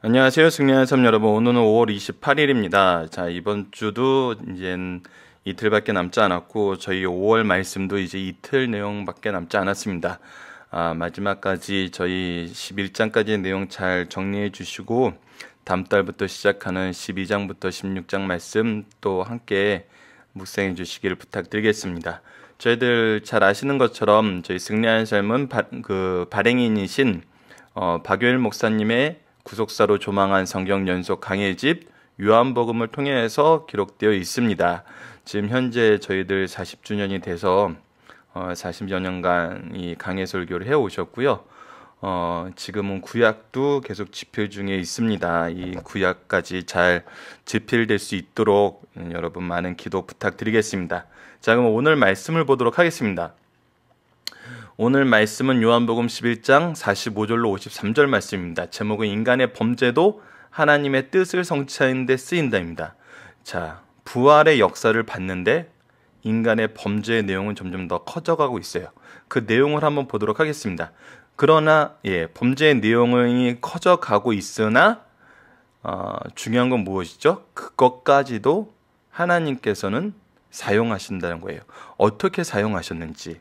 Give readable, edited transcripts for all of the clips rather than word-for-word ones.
안녕하세요. 승리한 삶 여러분. 오늘은 5월 28일입니다. 자, 이번 주도 이제 이틀밖에 남지 않았고 저희 5월 말씀도 이제 이틀 내용밖에 남지 않았습니다. 마지막까지 저희 11장까지의 내용 잘 정리해 주시고 다음 달부터 시작하는 12장부터 16장 말씀 또 함께 묵상해 주시기를 부탁드리겠습니다. 저희들 잘 아시는 것처럼 저희 승리한 삶은 발행인이신 박요일 목사님의 구속사로 조망한 성경 연속 강해집 요한복음을 통해서 기록되어 있습니다. 지금 현재 저희들 40주년이 돼서 40여 년간 이 강해 설교를 해오셨고요. 지금은 구약도 계속 집필 중에 있습니다. 이 구약까지 잘 집필될 수 있도록 여러분 많은 기도 부탁드리겠습니다. 자, 그럼 오늘 말씀을 보도록 하겠습니다. 오늘 말씀은 요한복음 11장 45절로 53절 말씀입니다. 제목은 인간의 범죄도 하나님의 뜻을 성취하는 데 쓰인다입니다. 자, 부활의 역사를 봤는데 인간의 범죄의 내용은 점점 더 커져가고 있어요. 그 내용을 한번 보도록 하겠습니다. 그러나 범죄의 내용이 커져가고 있으나 중요한 건 무엇이죠? 그것까지도 하나님께서는 사용하신다는 거예요. 어떻게 사용하셨는지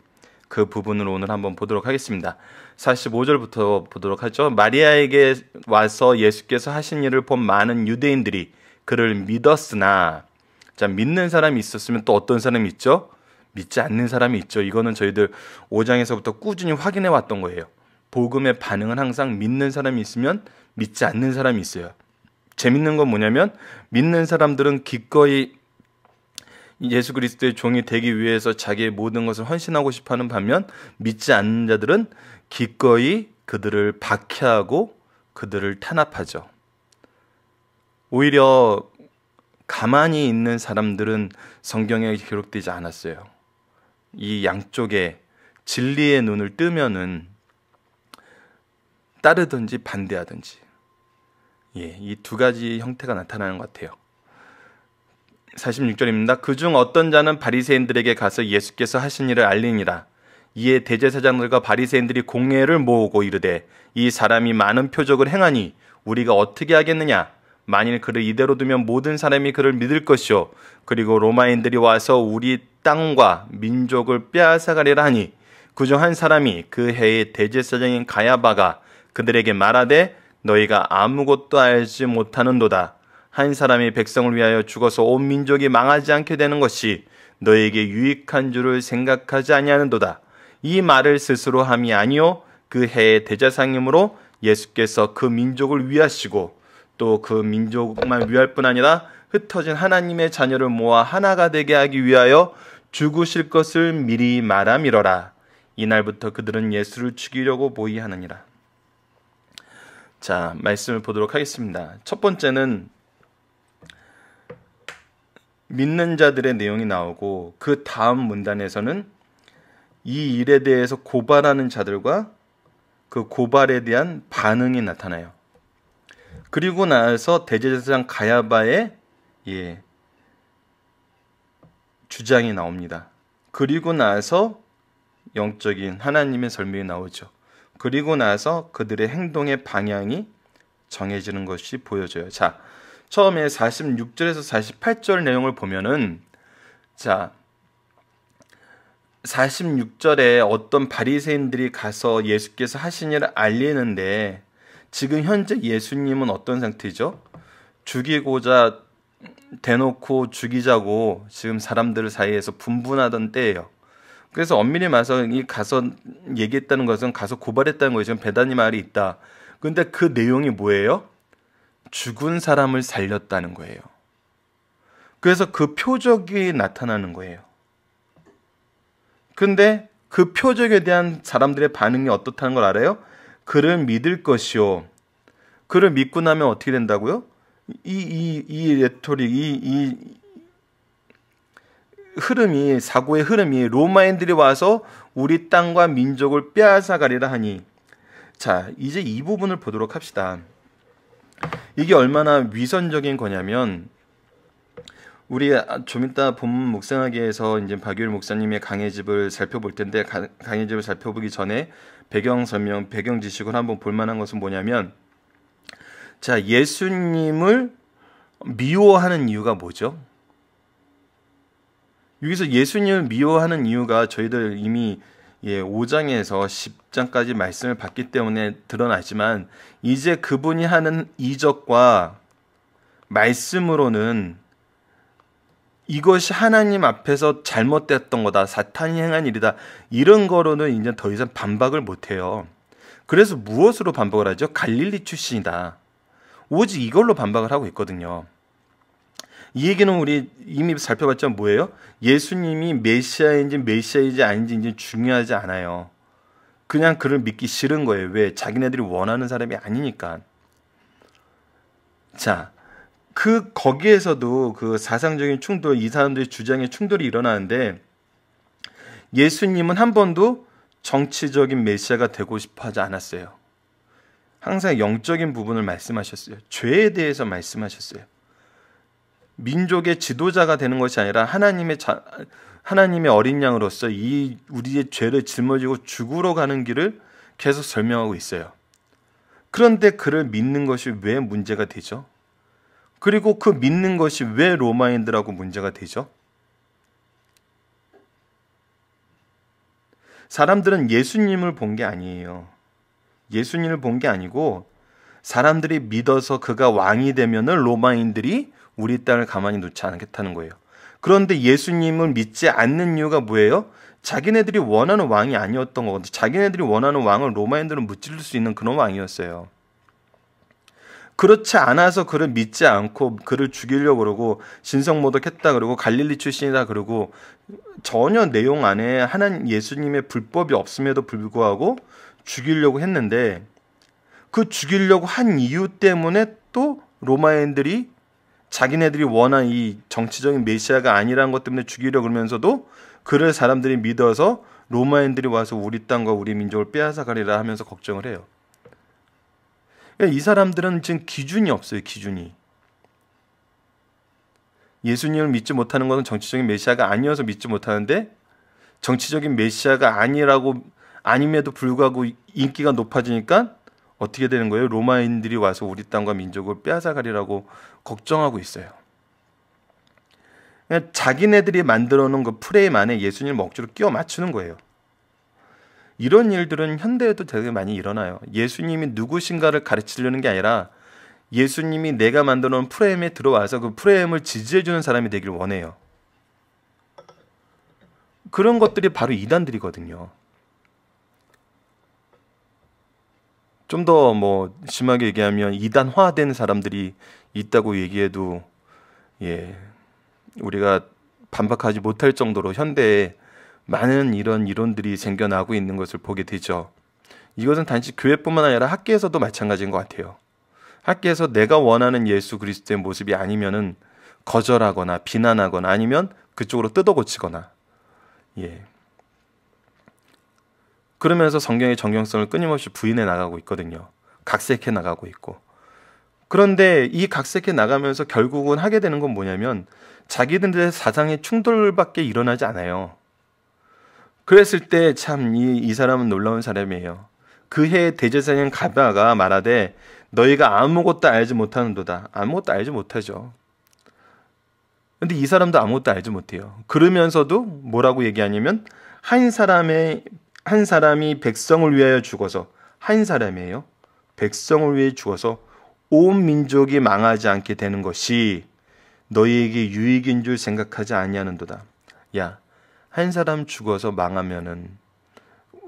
그 부분을 오늘 한번 보도록 하겠습니다. 45절부터 보도록 하죠. 마리아에게 와서 예수께서 하신 일을 본 많은 유대인들이 그를 믿었으나, 자, 믿는 사람이 있었으면 또 어떤 사람이 있죠? 믿지 않는 사람이 있죠. 이거는 저희들 5장에서부터 꾸준히 확인해 왔던 거예요. 복음의 반응은 항상 믿는 사람이 있으면 믿지 않는 사람이 있어요. 재밌는 건 뭐냐면 믿는 사람들은 기꺼이 예수 그리스도의 종이 되기 위해서 자기의 모든 것을 헌신하고 싶어하는 반면 믿지 않는 자들은 기꺼이 그들을 박해하고 그들을 탄압하죠. 오히려 가만히 있는 사람들은 성경에 기록되지 않았어요. 이 양쪽에 진리의 눈을 뜨면은 따르든지 반대하든지 이 두 가지 형태가 나타나는 것 같아요. 46절입니다. 그중 어떤 자는 바리새인들에게 가서 예수께서 하신 일을 알리니라. 이에 대제사장들과 바리새인들이 공회를 모으고 이르되 이 사람이 많은 표적을 행하니 우리가 어떻게 하겠느냐? 만일 그를 이대로 두면 모든 사람이 그를 믿을 것이요 그리고 로마인들이 와서 우리 땅과 민족을 빼앗아가리라 하니 그중 한 사람이 그 해의 대제사장인 가야바가 그들에게 말하되 너희가 아무것도 알지 못하는도다. 한 사람이 백성을 위하여 죽어서 온 민족이 망하지 않게 되는 것이 너에게 유익한 줄을 생각하지 아니하는도다. 이 말을 스스로 함이 아니요 그 해의 대제사장이므로 예수께서 그 민족을 위하시고 또 그 민족만 위할 뿐 아니라 흩어진 하나님의 자녀를 모아 하나가 되게 하기 위하여 죽으실 것을 미리 말함이러라. 이날부터 그들은 예수를 죽이려고 모의하느니라. 자, 말씀을 보도록 하겠습니다. 첫 번째는 믿는 자들의 내용이 나오고 그 다음 문단에서는 이 일에 대해서 고발하는 자들과 그 고발에 대한 반응이 나타나요. 그리고 나서 대제사장 가야바의 주장이 나옵니다. 그리고 나서 영적인 하나님의 설명이 나오죠. 그리고 나서 그들의 행동의 방향이 정해지는 것이 보여져요. 자, 처음에 46절에서 48절 내용을 보면은, 자, 46절에 어떤 바리새인들이 가서 예수께서 하신 일을 알리는데 지금 현재 예수님은 어떤 상태죠? 죽이고자 대놓고 죽이자고 지금 사람들 사이에서 분분하던 때예요. 그래서 엄밀히 말해서 이 가서 얘기했다는 것은 가서 고발했다는 거예요. 지금 베다니 마을이 있다. 근데 그 내용이 뭐예요? 죽은 사람을 살렸다는 거예요. 그래서 그 표적이 나타나는 거예요. 근데 그 표적에 대한 사람들의 반응이 어떻다는 걸 알아요? 그를 믿을 것이요. 그를 믿고 나면 어떻게 된다고요? 이 레토릭, 이 흐름이, 사고의 흐름이 로마인들이 와서 우리 땅과 민족을 빼앗아 가리라 하니, 자, 이제 이 부분을 보도록 합시다. 이게 얼마나 위선적인 거냐면, 우리 좀 이따 본문 묵상하기에서 이제 박유일 목사님의 강해집을 살펴볼 텐데, 강해집을 살펴보기 전에 배경 설명, 배경 지식을 한번 볼 만한 것은 뭐냐면, 자, 예수님을 미워하는 이유가 뭐죠? 여기서 예수님을 미워하는 이유가 저희들 이미 5장에서 10장까지 말씀을 봤기 때문에 드러나지만 이제 그분이 하는 이적과 말씀으로는 이것이 하나님 앞에서 잘못됐던 거다, 사탄이 행한 일이다, 이런 거로는 이제 더 이상 반박을 못해요. 그래서 무엇으로 반박을 하죠? 갈릴리 출신이다, 오직 이걸로 반박을 하고 있거든요. 이 얘기는 우리 이미 살펴봤지만 뭐예요? 예수님이 메시아이지 아닌지 이제 중요하지 않아요. 그냥 그를 믿기 싫은 거예요. 왜? 자기네들이 원하는 사람이 아니니까. 자, 거기에서도 그 사상적인 충돌, 이 사람들의 주장의 충돌이 일어나는데, 예수님은 한 번도 정치적인 메시아가 되고 싶어 하지 않았어요. 항상 영적인 부분을 말씀하셨어요. 죄에 대해서 말씀하셨어요. 민족의 지도자가 되는 것이 아니라 하나님의 어린 양으로서 우리의 죄를 짊어지고 죽으러 가는 길을 계속 설명하고 있어요. 그런데 그를 믿는 것이 왜 문제가 되죠? 그리고 그 믿는 것이 왜 로마인들하고 문제가 되죠? 사람들은 예수님을 본 게 아니에요. 예수님을 본 게 아니고 사람들이 믿어서 그가 왕이 되면은 로마인들이 우리 땅을 가만히 놓지 않겠다는 거예요. 그런데 예수님을 믿지 않는 이유가 뭐예요? 자기네들이 원하는 왕이 아니었던 거거든요. 자기네들이 원하는 왕을 로마인들은 무찌를 수 있는 그런 왕이었어요. 그렇지 않아서 그를 믿지 않고 그를 죽이려고 그러고 신성모독했다 그러고 갈릴리 출신이다 그러고 전혀 내용 안에 하나님 예수님의 불법이 없음에도 불구하고 죽이려고 했는데, 그 죽이려고 한 이유 때문에 또 로마인들이 자기네들이 원한 이 정치적인 메시아가 아니라는 것 때문에 죽이려고 그러면서도 그를 사람들이 믿어서 로마인들이 와서 우리 땅과 우리 민족을 빼앗아가리라 하면서 걱정을 해요. 이 사람들은 지금 기준이 없어요. 기준이. 예수님을 믿지 못하는 것은 정치적인 메시아가 아니어서 믿지 못하는데, 정치적인 메시아가 아님에도 불구하고 인기가 높아지니까 어떻게 되는 거예요? 로마인들이 와서 우리 땅과 민족을 빼앗아가리라고 걱정하고 있어요. 자기네들이 만들어 놓은 그 프레임 안에 예수님을 억지로 끼워 맞추는 거예요. 이런 일들은 현대에도 되게 많이 일어나요. 예수님이 누구신가를 가르치려는 게 아니라 예수님이 내가 만들어 놓은 프레임에 들어와서 그 프레임을 지지해 주는 사람이 되길 원해요. 그런 것들이 바로 이단들이거든요. 좀 더 심하게 얘기하면 이단화된 사람들이 있다고 얘기해도 우리가 반박하지 못할 정도로 현대에 많은 이런 이론들이 생겨나고 있는 것을 보게 되죠. 이것은 단지 교회뿐만 아니라 학계에서도 마찬가지인 것 같아요. 학계에서 내가 원하는 예수 그리스도의 모습이 아니면은 거절하거나 비난하거나 아니면 그쪽으로 뜯어고치거나, 그러면서 성경의 정경성을 끊임없이 부인해 나가고 있거든요. 각색해 나가고 있고. 그런데 이 각색해 나가면서 결국은 하게 되는 건 뭐냐면 자기들의 사상의 충돌밖에 일어나지 않아요. 그랬을 때 참 이 사람은 놀라운 사람이에요. 그 해 대제사장 가랴가 말하되 너희가 아무것도 알지 못하는도다. 아무것도 알지 못하죠. 근데 이 사람도 아무것도 알지 못해요. 그러면서도 뭐라고 얘기하냐면 한 사람이 백성을 위하여 죽어서, 한 사람이에요. 백성을 위해 죽어서 온 민족이 망하지 않게 되는 것이 너희에게 유익인 줄 생각하지 아니하는도다. 야, 한 사람 죽어서 망하면은,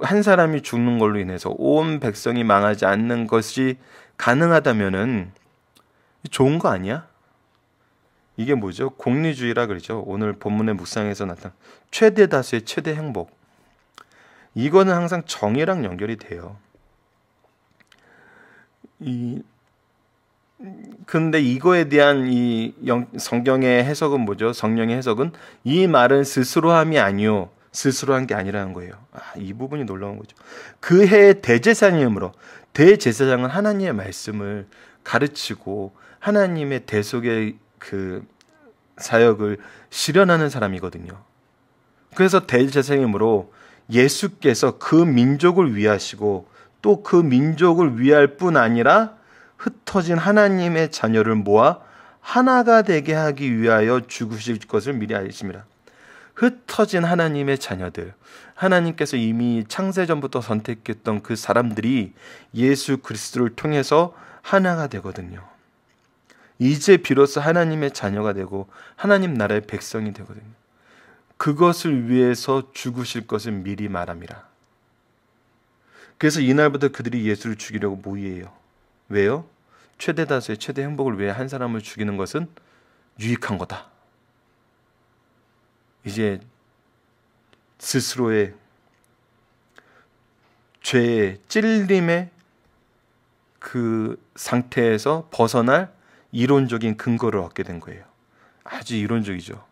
한 사람이 죽는 걸로 인해서 온 백성이 망하지 않는 것이 가능하다면은 좋은 거 아니야? 이게 뭐죠? 공리주의라 그러죠. 오늘 본문의 묵상에서 나타난 최대 다수의 최대 행복. 이거는 항상 정의랑 연결이 돼요. 근데 이거에 대한 성경의 해석은 뭐죠? 성령의 해석은 이 말은 스스로 함이 아니요, 스스로 한 게 아니라는 거예요. 이 부분이 놀라운 거죠. 그 해의 대제사장이므로, 대제사장은 하나님의 말씀을 가르치고 하나님의 대속의 그 사역을 실현하는 사람이거든요. 그래서 대제사장이므로 예수께서 그 민족을 위하시고 또 그 민족을 위할 뿐 아니라 흩어진 하나님의 자녀를 모아 하나가 되게 하기 위하여 죽으실 것을 미리 아십니다. 흩어진 하나님의 자녀들, 하나님께서 이미 창세전부터 선택했던 그 사람들이 예수 그리스도를 통해서 하나가 되거든요. 이제 비로소 하나님의 자녀가 되고 하나님 나라의 백성이 되거든요. 그것을 위해서 죽으실 것을 미리 말합니다. 그래서 이날부터 그들이 예수를 죽이려고 모의해요. 왜요? 최대 다수의 최대 행복을 위해 한 사람을 죽이는 것은 유익한 거다. 이제 스스로의 죄의 찔림의 그 상태에서 벗어날 이론적인 근거를 얻게 된 거예요. 아주 이론적이죠.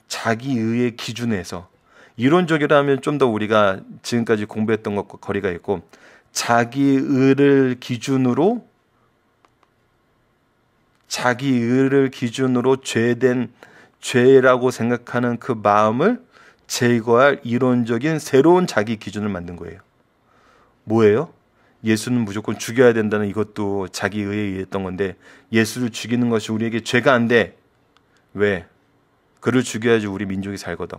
자기의의 기준에서, 이론적이라면 좀 더 우리가 지금까지 공부했던 것과 거리가 있고, 자기의를 기준으로 죄된 죄라고 생각하는 그 마음을 제거할 이론적인 새로운 자기 기준을 만든 거예요. 뭐예요? 예수는 무조건 죽여야 된다는 이것도 자기 의에 의했던 건데, 예수를 죽이는 것이 우리에게 죄가 안 돼. 왜? 그를 죽여야지 우리 민족이 살거든.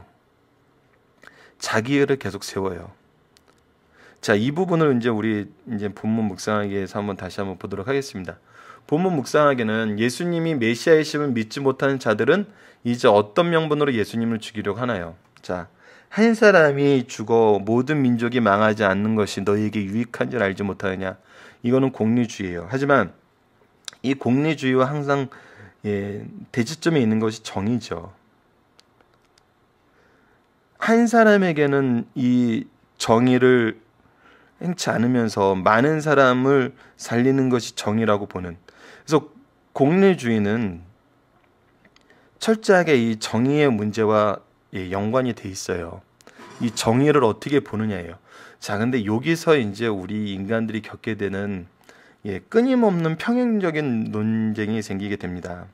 자기 의를 계속 세워요. 자, 이 부분을 우리 본문 묵상하기에서 다시 한번 보도록 하겠습니다. 본문 묵상하기는 예수님이 메시아이심을 믿지 못하는 자들은 이제 어떤 명분으로 예수님을 죽이려고 하나요? 자, 한 사람이 죽어 모든 민족이 망하지 않는 것이 너희에게 유익한 줄 알지 못하느냐? 이거는 공리주의예요. 하지만 이 공리주의와 항상 대지점에 있는 것이 정의죠. 한 사람에게는 이 정의를 행치 않으면서 많은 사람을 살리는 것이 정의라고 보는, 그래서 공리주의는 철저하게 이 정의의 문제와 연관이 돼 있어요. 이 정의를 어떻게 보느냐예요. 자, 근데 여기서 이제 우리 인간들이 겪게 되는 끊임없는 평행적인 논쟁이 생기게 됩니다.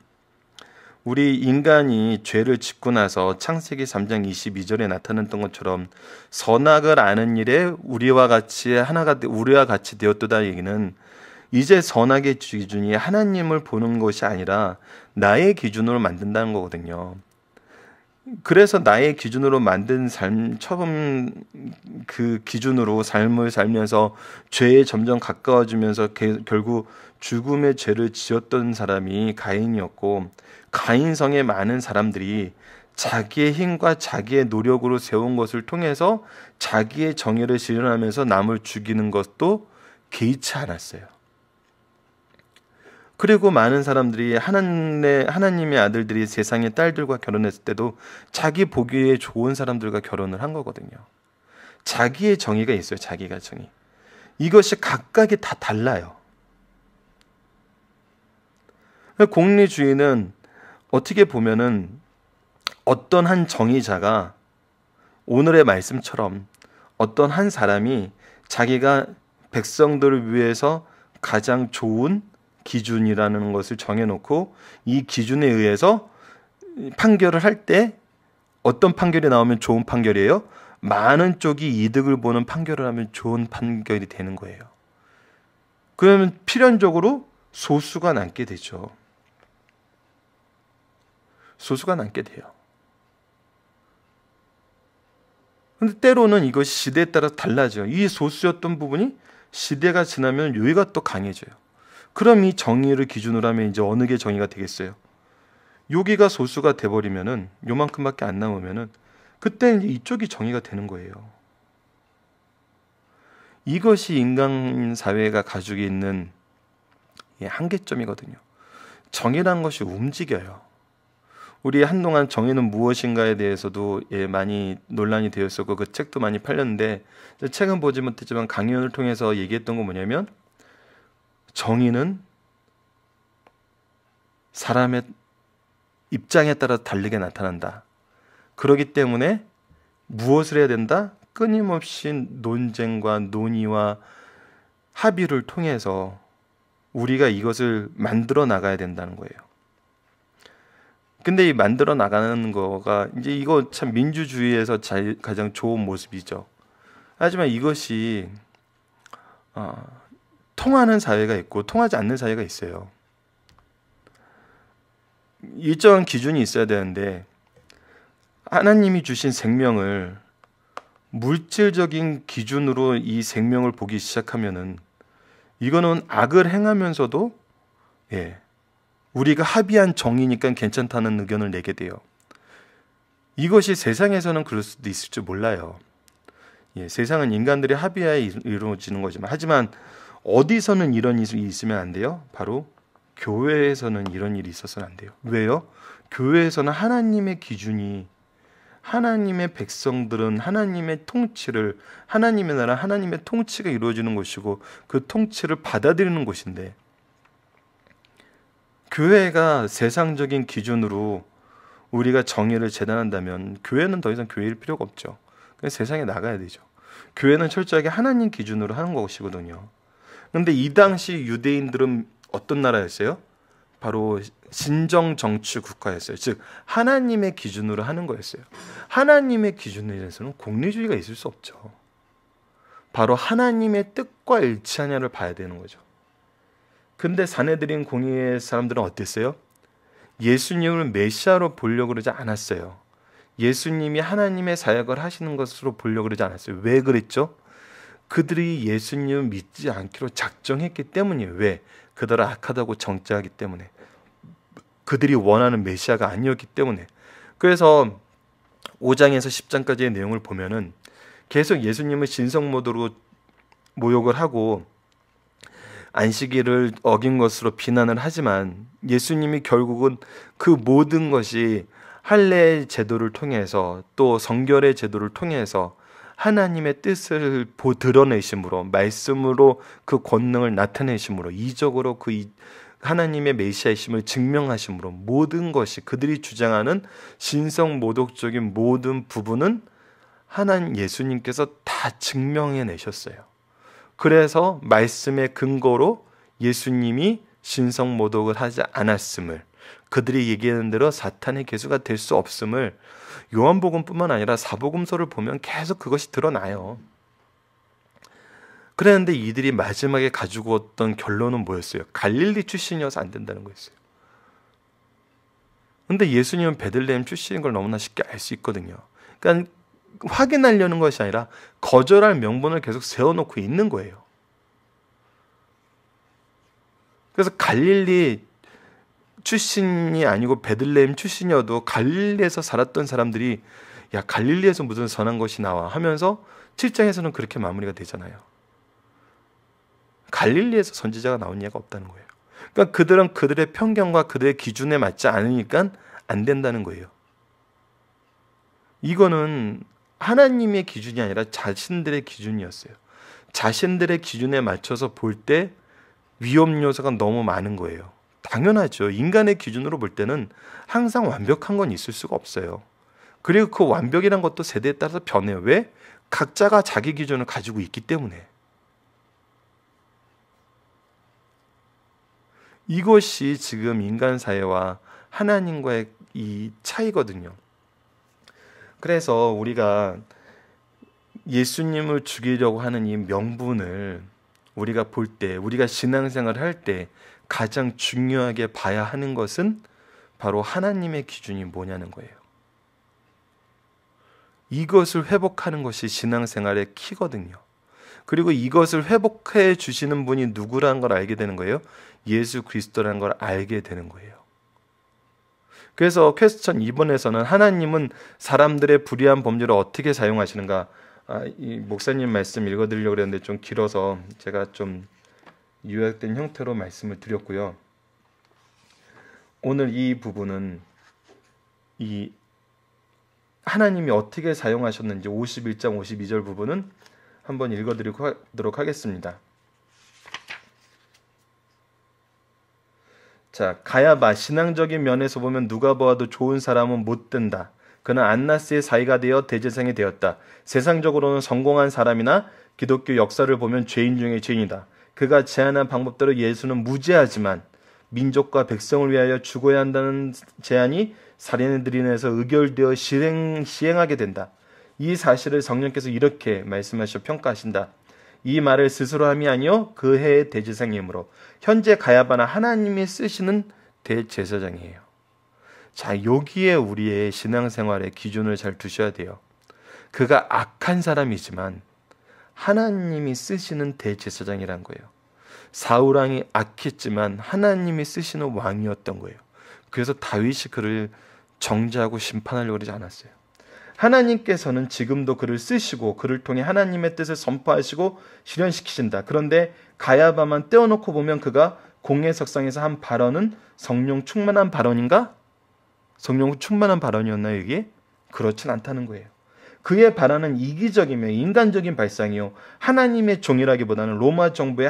우리 인간이 죄를 짓고 나서 창세기 3장 22절에 나타났던 것처럼 선악을 아는 일에 우리와 같이 되었도다 얘기는, 이제 선악의 기준이 하나님을 보는 것이 아니라 나의 기준으로 만든다는 거거든요. 그래서 나의 기준으로 만든 삶, 처음 그 기준으로 삶을 살면서 죄에 점점 가까워지면서 결국 죽음의 죄를 지었던 사람이 가인이었고, 가인성의 많은 사람들이 자기의 힘과 자기의 노력으로 세운 것을 통해서 자기의 정의를 실현하면서 남을 죽이는 것도 개의치 않았어요. 그리고 많은 사람들이 하나님의 아들들이 세상의 딸들과 결혼했을 때도 자기 보기에 좋은 사람들과 결혼을 한 거거든요. 자기의 정의가 있어요. 자기가 정의. 이것이 각각이 다 달라요. 공리주의는 어떻게 보면은 어떤 한 정의자가 오늘의 말씀처럼 어떤 한 사람이 자기가 백성들을 위해서 가장 좋은 기준이라는 것을 정해놓고 이 기준에 의해서 판결을 할 때 어떤 판결이 나오면 좋은 판결이에요? 많은 쪽이 이득을 보는 판결을 하면 좋은 판결이 되는 거예요. 그러면 필연적으로 소수가 남게 되죠. 소수가 남게 돼요. 근데 때로는 이것이 시대에 따라 달라져요. 이 소수였던 부분이 시대가 지나면 여기가 또 강해져요. 그럼 이 정의를 기준으로 하면 이제 어느 게 정의가 되겠어요? 여기가 소수가 돼버리면은, 요만큼밖에 안 남으면은, 그때 이제 이쪽이 정의가 되는 거예요. 이것이 인간 사회가 가지고 있는 한계점이거든요. 정의란 것이 움직여요. 우리 한동안 정의는 무엇인가에 대해서도 많이 논란이 되었었고 그 책도 많이 팔렸는데, 책은 보지 못했지만 강연을 통해서 얘기했던 건 뭐냐면, 정의는 사람의 입장에 따라 다르게 나타난다. 그렇기 때문에 무엇을 해야 된다? 끊임없이 논쟁과 논의와 합의를 통해서 우리가 이것을 만들어 나가야 된다는 거예요. 근데 이 만들어 나가는 거가 이제 이거 참 민주주의에서 가장 좋은 모습이죠. 하지만 이것이 통하는 사회가 있고 통하지 않는 사회가 있어요. 일정한 기준이 있어야 되는데 하나님이 주신 생명을 물질적인 기준으로 이 생명을 보기 시작하면은 이거는 악을 행하면서도 우리가 합의한 정의니까 괜찮다는 의견을 내게 돼요. 이것이 세상에서는 그럴 수도 있을지 몰라요. 세상은 인간들의 합의하에 이루어지는 거지만, 하지만 어디서는 이런 일이 있으면 안 돼요? 바로 교회에서는 이런 일이 있어서는 안 돼요. 왜요? 교회에서는 하나님의 기준이, 하나님의 백성들은 하나님의 통치를, 하나님의 나라, 하나님의 통치가 이루어지는 것이고 그 통치를 받아들이는 것인데, 교회가 세상적인 기준으로 우리가 정의를 재단한다면 교회는 더 이상 교회일 필요가 없죠. 그냥 세상에 나가야 되죠. 교회는 철저하게 하나님 기준으로 하는 것이거든요. 그런데 이 당시 유대인들은 어떤 나라였어요? 바로 신정 정치 국가였어요. 즉 하나님의 기준으로 하는 거였어요. 하나님의 기준에서는 공리주의가 있을 수 없죠. 바로 하나님의 뜻과 일치하냐를 봐야 되는 거죠. 근데 사내들인 공의의 사람들은 어땠어요? 예수님을 메시아로 보려고 그러지 않았어요. 예수님이 하나님의 사역을 하시는 것으로 보려고 그러지 않았어요. 왜 그랬죠? 그들이 예수님을 믿지 않기로 작정했기 때문이에요. 왜? 그들은 악하다고 정죄하기 때문에. 그들이 원하는 메시아가 아니었기 때문에. 그래서 5장에서 10장까지의 내용을 보면은 계속 예수님을 신성모독으로 모욕을 하고 안식일을 어긴 것으로 비난을 하지만, 예수님이 결국은 그 모든 것이 할례 제도를 통해서 또 성결의 제도를 통해서 하나님의 뜻을 드러내심으로, 말씀으로 그 권능을 나타내심으로, 이적으로 그 하나님의 메시아이심을 증명하심으로, 모든 것이 그들이 주장하는 신성모독적인 모든 부분은 하나님 예수님께서 다 증명해내셨어요. 그래서 말씀의 근거로 예수님이 신성모독을 하지 않았음을, 그들이 얘기하는 대로 사탄의 계수가 될 수 없음을 요한복음뿐만 아니라 사복음서를 보면 계속 그것이 드러나요. 그랬는데 이들이 마지막에 가지고 왔던 결론은 뭐였어요? 갈릴리 출신이어서 안 된다는 거였어요. 근데 예수님은 베들레헴 출신인 걸 너무나 쉽게 알 수 있거든요. 그러니까 확인하려는 것이 아니라 거절할 명분을 계속 세워놓고 있는 거예요. 그래서 갈릴리 출신이 아니고 베들레헴 출신이어도 갈릴리에서 살았던 사람들이 야, 갈릴리에서 무슨 선한 것이 나와 하면서 7장에서는 그렇게 마무리가 되잖아요. 갈릴리에서 선지자가 나온 예가 없다는 거예요. 그러니까 그들은 그들의 편견과 그들의 기준에 맞지 않으니까 안 된다는 거예요. 이거는 하나님의 기준이 아니라 자신들의 기준이었어요. 자신들의 기준에 맞춰서 볼 때 위험 요소가 너무 많은 거예요. 당연하죠. 인간의 기준으로 볼 때는 항상 완벽한 건 있을 수가 없어요. 그리고 그 완벽이란 것도 세대에 따라서 변해요. 왜? 각자가 자기 기준을 가지고 있기 때문에. 이것이 지금 인간 사회와 하나님과의 이 차이거든요. 그래서 우리가 예수님을 죽이려고 하는 이 명분을 우리가 볼 때, 우리가 신앙생활을 할 때 가장 중요하게 봐야 하는 것은 바로 하나님의 기준이 뭐냐는 거예요. 이것을 회복하는 것이 신앙생활의 키거든요. 그리고 이것을 회복해 주시는 분이 누구라는 걸 알게 되는 거예요. 예수 그리스도라는 걸 알게 되는 거예요. 그래서 퀘스천 2번에서는 하나님은 사람들의 불의한 범죄를 어떻게 사용하시는가, 이 목사님 말씀 읽어드리려고 했는데 좀 길어서 제가 좀 요약된 형태로 말씀을 드렸고요. 오늘 이 부분은 이 하나님이 어떻게 사용하셨는지 51장 52절 부분은 한번 읽어드리도록 하겠습니다. 자, 가야바, 신앙적인 면에서 보면 누가 보아도 좋은 사람은 못 된다. 그는 안나스의 사이가 되어 대제사장이 되었다. 세상적으로는 성공한 사람이나 기독교 역사를 보면 죄인 중에 죄인이다. 그가 제안한 방법대로 예수는 무죄하지만 민족과 백성을 위하여 죽어야 한다는 제안이 사내들인에서 의결되어 시행하게 된다. 이 사실을 성령께서 이렇게 말씀하셔 평가하신다. 이 말을 스스로 함이 아니요 그 해의 대제사장이므로 현재 가야바는 하나님이 쓰시는 대제사장이에요. 자, 여기에 우리의 신앙생활의 기준을 잘 두셔야 돼요. 그가 악한 사람이지만 하나님이 쓰시는 대제사장이란 거예요. 사울 왕이 악했지만 하나님이 쓰시는 왕이었던 거예요. 그래서 다윗이 그를 정죄하고 심판하려고 그러지 않았어요. 하나님께서는 지금도 그를 쓰시고 그를 통해 하나님의 뜻을 선포하시고 실현시키신다. 그런데 가야바만 떼어놓고 보면 그가 공회석상에서 한 발언은 성령 충만한 발언인가? 성령 충만한 발언이었나요, 이게? 그렇진 않다는 거예요. 그의 발언은 이기적이며 인간적인 발상이요, 하나님의 종이라기보다는 로마 정부의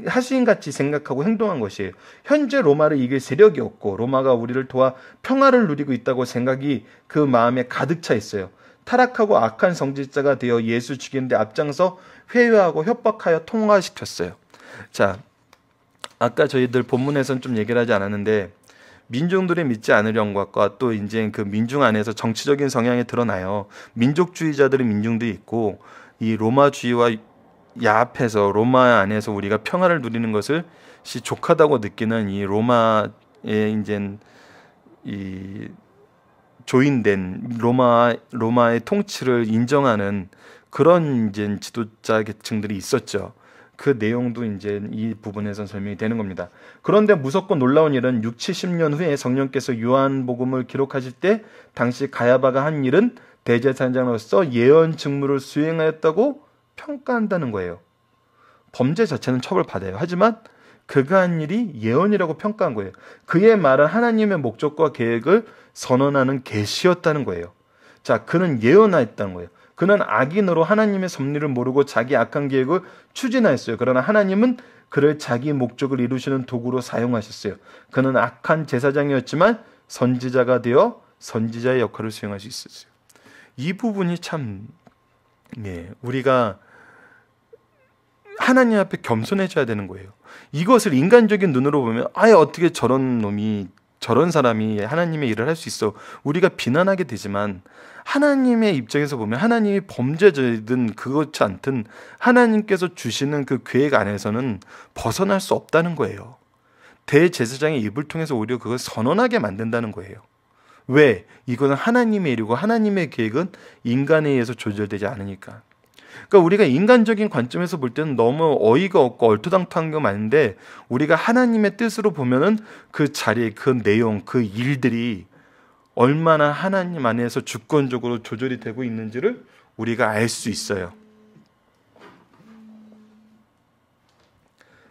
하수인같이 생각하고 행동한 것이에요. 현재 로마를 이길 세력이 없고 로마가 우리를 도와 평화를 누리고 있다고 생각이 그 마음에 가득 차 있어요. 타락하고 악한 성직자가 되어 예수 죽이는데 앞장서 회유하고 협박하여 통화시켰어요. 자, 아까 저희들 본문에서는 좀 얘기를 하지 않았는데 민중들이 믿지 않을 영광과 또 이제 그 민중 안에서 정치적인 성향이 드러나요. 민족주의자들의 민중도 있고 이 로마주의와 야합해서 로마 안에서 우리가 평화를 누리는 것을 족하다고 느끼는 이 로마의 이제 이 조인된 로마의 통치를 인정하는 그런 이제 지도자 계층들이 있었죠. 그 내용도 이제 이 부분에서 설명이 되는 겁니다. 그런데 무섭고 놀라운 일은 70년 후에 성령께서 요한복음을 기록하실 때 당시 가야바가 한 일은 대제사장으로서 예언 직무를 수행하였다고 평가한다는 거예요. 범죄 자체는 처벌받아요. 하지만 그가 한 일이 예언이라고 평가한 거예요. 그의 말은 하나님의 목적과 계획을 선언하는 계시였다는 거예요. 자, 그는 예언하였다는 거예요. 그는 악인으로 하나님의 섭리를 모르고 자기 악한 계획을 추진하였어요. 그러나 하나님은 그를 자기 목적을 이루시는 도구로 사용하셨어요. 그는 악한 제사장이었지만 선지자가 되어 선지자의 역할을 수행할 수 있었어요. 이 부분이 참 우리가 하나님 앞에 겸손해져야 되는 거예요. 이것을 인간적인 눈으로 보면 어떻게 저런 사람이 하나님의 일을 할 수 있어, 우리가 비난하게 되지만 하나님의 입장에서 보면 하나님이 범죄자든 그렇지 않든 하나님께서 주시는 그 계획 안에서는 벗어날 수 없다는 거예요. 대제사장의 입을 통해서 오히려 그걸 선언하게 만든다는 거예요. 왜? 이거는 하나님의 일이고 하나님의 계획은 인간에 의해서 조절되지 않으니까. 그러니까 우리가 인간적인 관점에서 볼 때는 너무 어이가 없고 얼토당토한 게 많은데 우리가 하나님의 뜻으로 보면은 그 자리, 그 내용, 그 일들이 얼마나 하나님 안에서 주권적으로 조절이 되고 있는지를 우리가 알 수 있어요.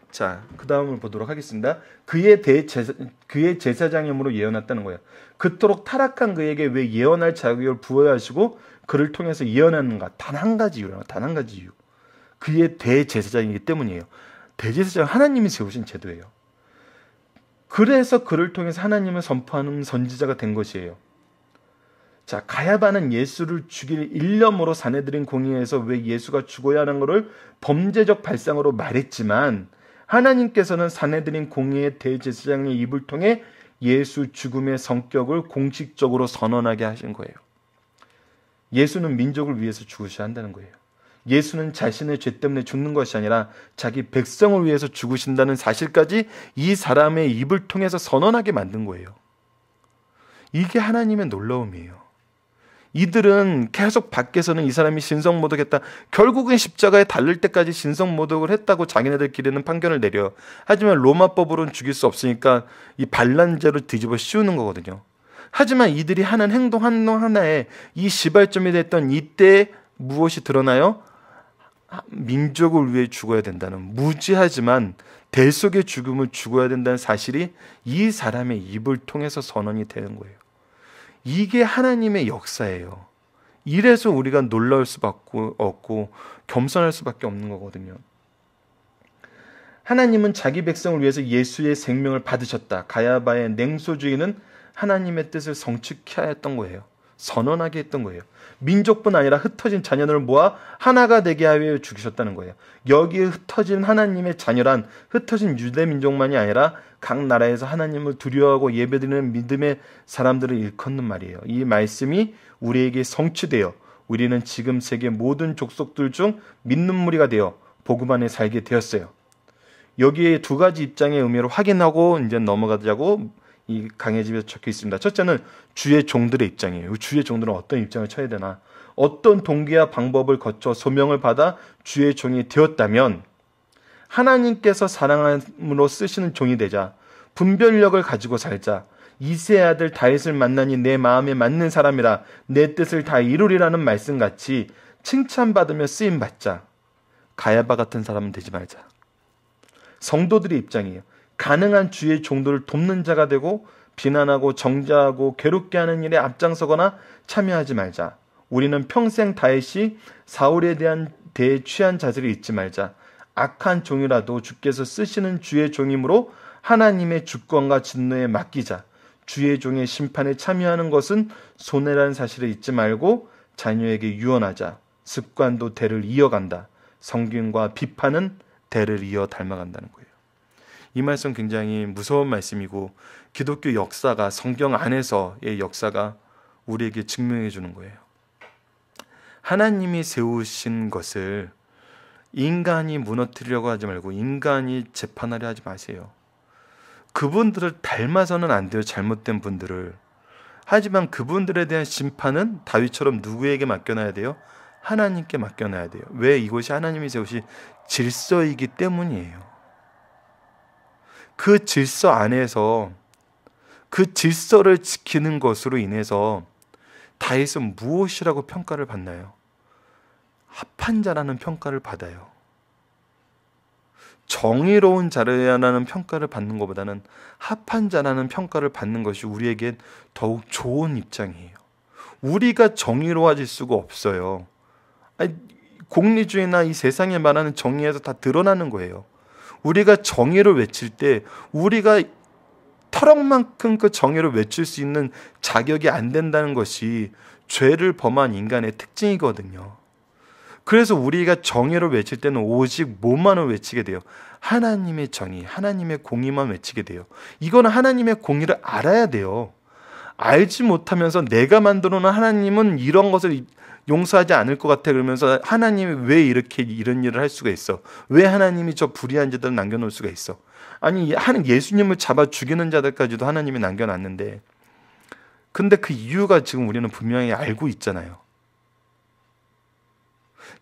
자, 그 다음을 보도록 하겠습니다. 그의 제사장임으로 예언했다는 거예요. 그토록 타락한 그에게 왜 예언할 자격을 부여하시고 그를 통해서 예언하는가? 단 한 가지 이유라. 단 한 가지 이유. 그의 대제사장이기 때문이에요. 대제사장 하나님이 세우신 제도예요. 그래서 그를 통해서 하나님을 선포하는 선지자가 된 것이에요. 자, 가야바는 예수를 죽일 일념으로 사내들인 공의에서 왜 예수가 죽어야 하는 것을 범죄적 발상으로 말했지만 하나님께서는 사내들인 공의의 대제사장의 입을 통해 예수 죽음의 성격을 공식적으로 선언하게 하신 거예요. 예수는 민족을 위해서 죽으셔야 한다는 거예요. 예수는 자신의 죄 때문에 죽는 것이 아니라 자기 백성을 위해서 죽으신다는 사실까지 이 사람의 입을 통해서 선언하게 만든 거예요. 이게 하나님의 놀라움이에요. 이들은 계속 밖에서는 이 사람이 신성모독했다, 결국은 십자가에 달릴 때까지 신성모독을 했다고 자기네들끼리는 판결을 내려. 하지만 로마법으로는 죽일 수 없으니까 이 반란죄로 뒤집어 씌우는 거거든요. 하지만 이들이 하는 행동 하나에 이 시발점이 됐던 이때 무엇이 드러나요? 민족을 위해 죽어야 된다는, 무지하지만 대속의 죽음을 죽어야 된다는 사실이 이 사람의 입을 통해서 선언이 되는 거예요. 이게 하나님의 역사예요. 이래서 우리가 놀라울 수밖에 없고 겸손할 수밖에 없는 거거든요. 하나님은 자기 백성을 위해서 예수의 생명을 받으셨다. 가야바의 냉소주의는 하나님의 뜻을 성취케 하였던 거예요. 선언하게 했던 거예요. 민족뿐 아니라 흩어진 자녀들을 모아 하나가 되게 하여 죽이셨다는 거예요. 여기에 흩어진 하나님의 자녀란 흩어진 유대 민족만이 아니라 각 나라에서 하나님을 두려워하고 예배드리는 믿음의 사람들을 일컫는 말이에요. 이 말씀이 우리에게 성취되어 우리는 지금 세계 모든 족속들 중 믿는 무리가 되어 복음 안에 살게 되었어요. 여기에 두 가지 입장의 의미를 확인하고 이제 넘어가자고 이 강해집에 적혀 있습니다. 첫째는 주의 종들의 입장이에요. 주의 종들은 어떤 입장을 쳐야 되나? 어떤 동기와 방법을 거쳐 소명을 받아 주의 종이 되었다면 하나님께서 사랑함으로 쓰시는 종이 되자 분별력을 가지고 살자. 이세 아들 다윗을 만나니 내 마음에 맞는 사람이라 내 뜻을 다 이루리라는 말씀같이 칭찬받으며 쓰임받자. 가야바 같은 사람은 되지 말자. 성도들의 입장이에요. 가능한 주의 종들을 돕는 자가 되고 비난하고 정죄하고 괴롭게 하는 일에 앞장서거나 참여하지 말자. 우리는 평생 다윗이 사울에 대한 대취한 자세를 잊지 말자. 악한 종이라도 주께서 쓰시는 주의 종이므로 하나님의 주권과 진노에 맡기자. 주의 종의 심판에 참여하는 것은 손해라는 사실을 잊지 말고 자녀에게 유언하자. 습관도 대를 이어간다. 성경과 비판은 대를 이어 닮아간다는 거예요. 이 말씀 굉장히 무서운 말씀이고 기독교 역사가 성경 안에서의 역사가 우리에게 증명해 주는 거예요. 하나님이 세우신 것을 인간이 무너뜨리려고 하지 말고 인간이 재판하려 하지 마세요. 그분들을 닮아서는 안 돼요. 잘못된 분들을. 하지만 그분들에 대한 심판은 다윗처럼 누구에게 맡겨놔야 돼요? 하나님께 맡겨놔야 돼요. 왜? 이것이 하나님이 세우신 질서이기 때문이에요. 그 질서 안에서 그 질서를 지키는 것으로 인해서 다윗은 무엇이라고 평가를 받나요? 합한 자라는 평가를 받아요. 정의로운 자라는 평가를 받는 것보다는 합한 자라는 평가를 받는 것이 우리에겐 더욱 좋은 입장이에요. 우리가 정의로워질 수가 없어요. 공리주의나 이 세상에 말하는 정의에서 다 드러나는 거예요. 우리가 정의를 외칠 때 우리가 터럭만큼 그 정의를 외칠 수 있는 자격이 안 된다는 것이 죄를 범한 인간의 특징이거든요. 그래서 우리가 정의를 외칠 때는 오직 뭐만을 외치게 돼요? 하나님의 정의, 하나님의 공의만 외치게 돼요. 이거는 하나님의 공의를 알아야 돼요. 알지 못하면서 내가 만들어 놓은 하나님은 이런 것을 용서하지 않을 것 같아 그러면서 하나님이 왜 이렇게 이런 일을 할 수가 있어? 왜 하나님이 저 불의한 자들을 남겨놓을 수가 있어? 아니 예수님을 잡아 죽이는 자들까지도 하나님이 남겨놨는데 근데 그 이유가 지금 우리는 분명히 알고 있잖아요.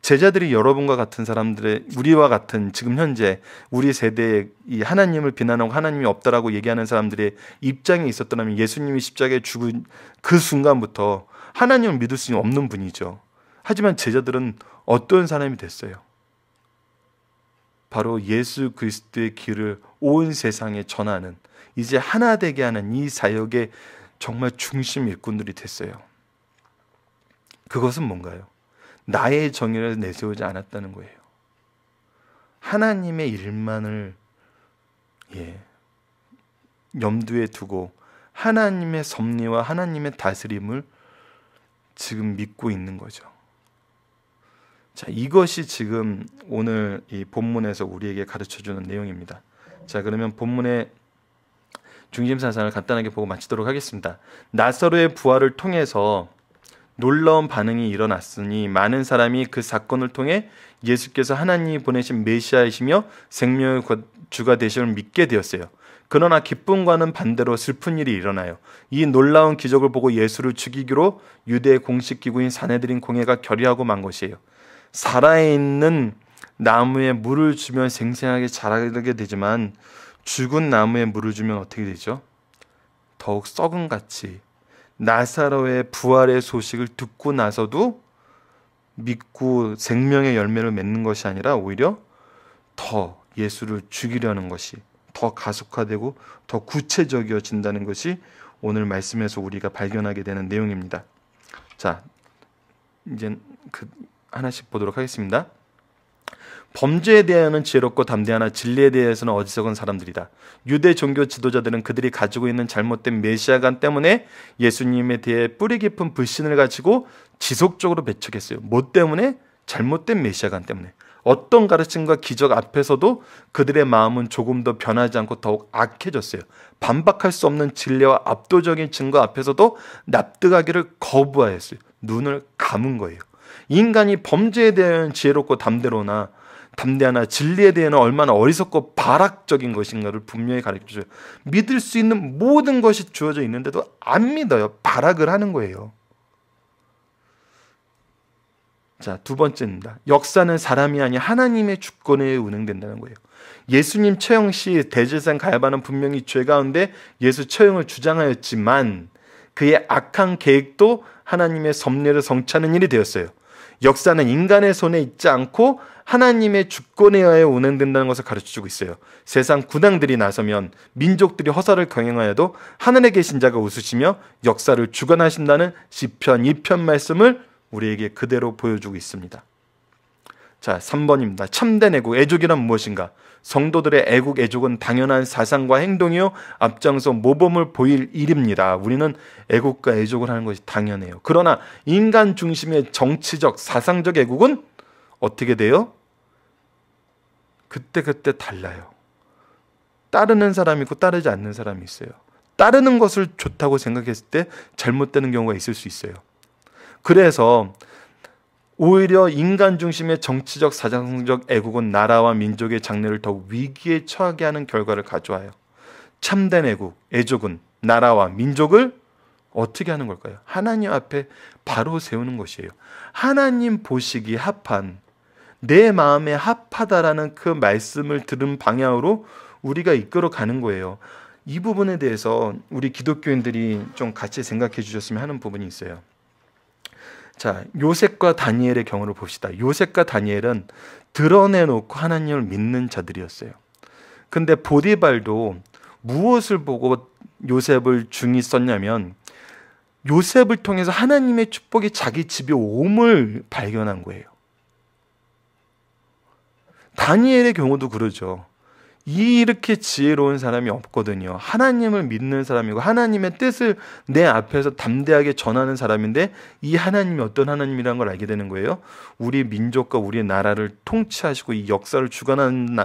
제자들이 여러분과 같은 사람들의 우리와 같은 지금 현재 우리 세대에 이 하나님을 비난하고 하나님이 없다라고 얘기하는 사람들의 입장에 있었더라면 예수님이 십자가에 죽은 그 순간부터 하나님을 믿을 수 없는 분이죠. 하지만 제자들은 어떤 사람이 됐어요? 바로 예수 그리스도의 길을 온 세상에 전하는 이제 하나 되게 하는 이 사역의 정말 중심 일꾼들이 됐어요. 그것은 뭔가요? 나의 정의를 내세우지 않았다는 거예요. 하나님의 일만을 염두에 두고 하나님의 섭리와 하나님의 다스림을 지금 믿고 있는 거죠. 자, 이것이 지금 오늘 이 본문에서 우리에게 가르쳐주는 내용입니다. 자, 그러면 본문의 중심 사상을 간단하게 보고 마치도록 하겠습니다. 나사로의 부활을 통해서 놀라운 반응이 일어났으니 많은 사람이 그 사건을 통해 예수께서 하나님이 보내신 메시아이시며 생명의 주가 되심을 믿게 되었어요. 그러나 기쁨과는 반대로 슬픈 일이 일어나요. 이 놀라운 기적을 보고 예수를 죽이기로 유대 공식 기구인 사내들인 공회가 결의하고 만 것이에요. 살아있는 나무에 물을 주면 생생하게 자라게 되지만 죽은 나무에 물을 주면 어떻게 되죠? 더욱 썩은 같이 나사로의 부활의 소식을 듣고 나서도 믿고 생명의 열매를 맺는 것이 아니라 오히려 더 예수를 죽이려는 것이 더 가속화되고 더 구체적이어진다는 것이 오늘 말씀에서 우리가 발견하게 되는 내용입니다. 자, 이제 하나씩 보도록 하겠습니다. 범죄에 대하여는 지혜롭고 담대하나 진리에 대해서는 어리석은 사람들이다. 유대 종교 지도자들은 그들이 가지고 있는 잘못된 메시아관 때문에 예수님에 대해 뿌리 깊은 불신을 가지고 지속적으로 배척했어요. 뭐 때문에? 잘못된 메시아관 때문에. 어떤 가르침과 기적 앞에서도 그들의 마음은 조금 더 변하지 않고 더욱 악해졌어요. 반박할 수 없는 진리와 압도적인 증거 앞에서도 납득하기를 거부하였어요. 눈을 감은 거예요. 인간이 범죄에 대한 지혜롭고 담대하나 진리에 대해는 얼마나 어리석고 발악적인 것인가를 분명히 가르쳐줘요. 믿을 수 있는 모든 것이 주어져 있는데도 안 믿어요. 발악을 하는 거예요. 자, 두 번째입니다. 역사는 사람이 아닌 하나님의 주권에 운행된다는 거예요. 예수님 처형 시 대제사장 가야바는 분명히 죄 가운데 예수 처형을 주장하였지만 그의 악한 계획도 하나님의 섭리를 성취하는 일이 되었어요. 역사는 인간의 손에 있지 않고 하나님의 주권에 의하여 운행된다는 것을 가르쳐주고 있어요. 세상 군왕들이 나서면 민족들이 허사를 경영하여도 하늘에 계신 자가 웃으시며 역사를 주관하신다는 시편 2편 말씀을 우리에게 그대로 보여주고 있습니다. 자, 3번입니다. 참된 애국, 애족이란 무엇인가? 성도들의 애국, 애족은 당연한 사상과 행동이요 앞장서 모범을 보일 일입니다. 우리는 애국과 애족을 하는 것이 당연해요. 그러나 인간 중심의 정치적, 사상적 애국은 어떻게 돼요? 그때 달라요. 따르는 사람이 있고 따르지 않는 사람이 있어요. 따르는 것을 좋다고 생각했을 때 잘못되는 경우가 있을 수 있어요. 그래서 오히려 인간 중심의 정치적, 사상적 애국은 나라와 민족의 장래를 더욱 위기에 처하게 하는 결과를 가져와요. 참된 애국, 애족은 나라와 민족을 어떻게 하는 걸까요? 하나님 앞에 바로 세우는 것이에요. 하나님 보시기에 합한, 내 마음에 합하다라는 그 말씀을 들은 방향으로 우리가 이끌어 가는 거예요. 이 부분에 대해서 우리 기독교인들이 좀 같이 생각해 주셨으면 하는 부분이 있어요. 자, 요셉과 다니엘의 경우를 봅시다. 요셉과 다니엘은 드러내놓고 하나님을 믿는 자들이었어요. 근데 보디발도 무엇을 보고 요셉을 중히 썼냐면 요셉을 통해서 하나님의 축복이 자기 집에 옴을 발견한 거예요. 다니엘의 경우도 그러죠. 이렇게 지혜로운 사람이 없거든요. 하나님을 믿는 사람이고 하나님의 뜻을 내 앞에서 담대하게 전하는 사람인데 이 하나님이 어떤 하나님이라는 걸 알게 되는 거예요. 우리 민족과 우리 나라를 통치하시고 이 역사를 주관하는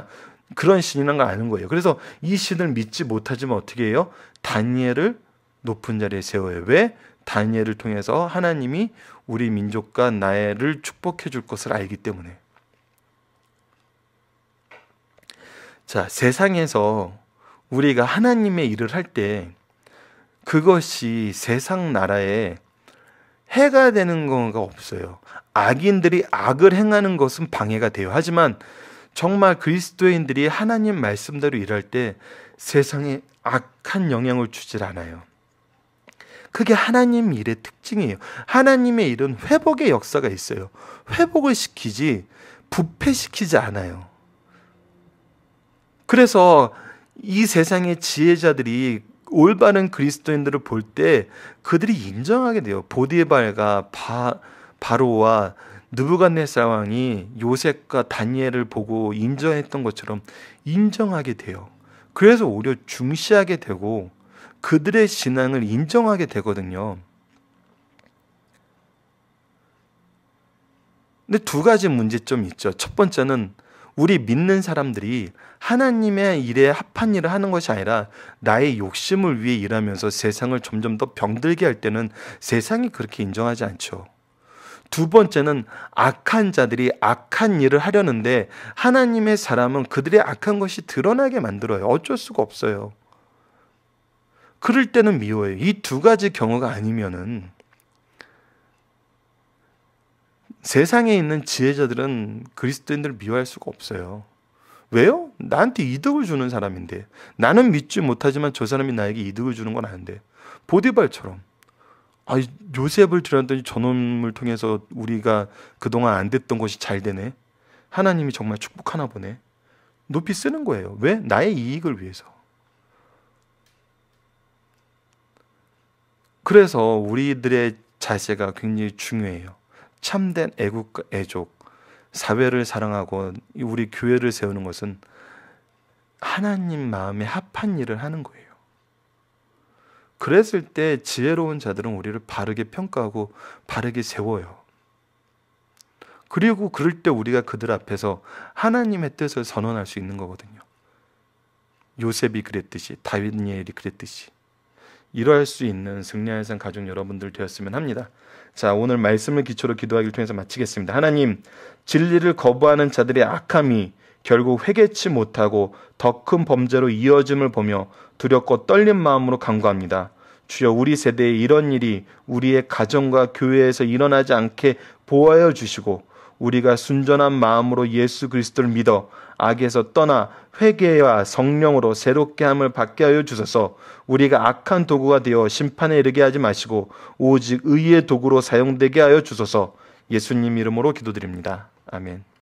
그런 신이라는 걸 아는 거예요. 그래서 이 신을 믿지 못하지만 어떻게 해요? 다니엘을 높은 자리에 세워요. 왜? 다니엘을 통해서 하나님이 우리 민족과 나라를 축복해 줄 것을 알기 때문에. 자, 세상에서 우리가 하나님의 일을 할 때 그것이 세상 나라에 해가 되는 건가 없어요. 악인들이 악을 행하는 것은 방해가 돼요. 하지만 정말 그리스도인들이 하나님 말씀대로 일할 때 세상에 악한 영향을 주질 않아요. 그게 하나님 일의 특징이에요. 하나님의 일은 회복의 역사가 있어요. 회복을 시키지 부패시키지 않아요. 그래서 이 세상의 지혜자들이 올바른 그리스도인들을 볼 때 그들이 인정하게 돼요. 보디발과 바로와 느부갓네살 왕이 요셉과 다니엘을 보고 인정했던 것처럼 인정하게 돼요. 그래서 오히려 중시하게 되고 그들의 신앙을 인정하게 되거든요. 근데 두 가지 문제점이 있죠. 첫 번째는 우리 믿는 사람들이 하나님의 일에 합한 일을 하는 것이 아니라 나의 욕심을 위해 일하면서 세상을 점점 더 병들게 할 때는 세상이 그렇게 인정하지 않죠. 두 번째는 악한 자들이 악한 일을 하려는데 하나님의 사람은 그들의 악한 것이 드러나게 만들어요. 어쩔 수가 없어요. 그럴 때는 미워요. 이 두 가지 경우가 아니면은 세상에 있는 지혜자들은 그리스도인들을 미워할 수가 없어요. 왜요? 나한테 이득을 주는 사람인데. 나는 믿지 못하지만 저 사람이 나에게 이득을 주는 건 아는데. 보디발처럼 요셉을 들였더니 저놈을 통해서 우리가 그동안 안 됐던 것이 잘 되네. 하나님이 정말 축복하나 보네. 높이 쓰는 거예요. 왜? 나의 이익을 위해서. 그래서 우리들의 자세가 굉장히 중요해요. 참된 애국과 애족, 사회를 사랑하고 우리 교회를 세우는 것은 하나님 마음에 합한 일을 하는 거예요. 그랬을 때 지혜로운 자들은 우리를 바르게 평가하고 바르게 세워요. 그리고 그럴 때 우리가 그들 앞에서 하나님의 뜻을 선언할 수 있는 거거든요. 요셉이 그랬듯이, 다니엘이 그랬듯이. 이러할 수 있는 승리하는 삶 가족 여러분들 되었으면 합니다. 자, 오늘 말씀을 기초로 기도하기를 통해서 마치겠습니다. 하나님, 진리를 거부하는 자들의 악함이 결국 회개치 못하고 더 큰 범죄로 이어짐을 보며 두렵고 떨린 마음으로 간구합니다. 주여, 우리 세대에 이런 일이 우리의 가정과 교회에서 일어나지 않게 보호하여 주시고 우리가 순전한 마음으로 예수 그리스도를 믿어 악에서 떠나 회개와 성령으로 새롭게 함을 받게 하여 주소서. 우리가 악한 도구가 되어 심판에 이르게 하지 마시고 오직 의의 도구로 사용되게 하여 주소서. 예수님 이름으로 기도드립니다. 아멘.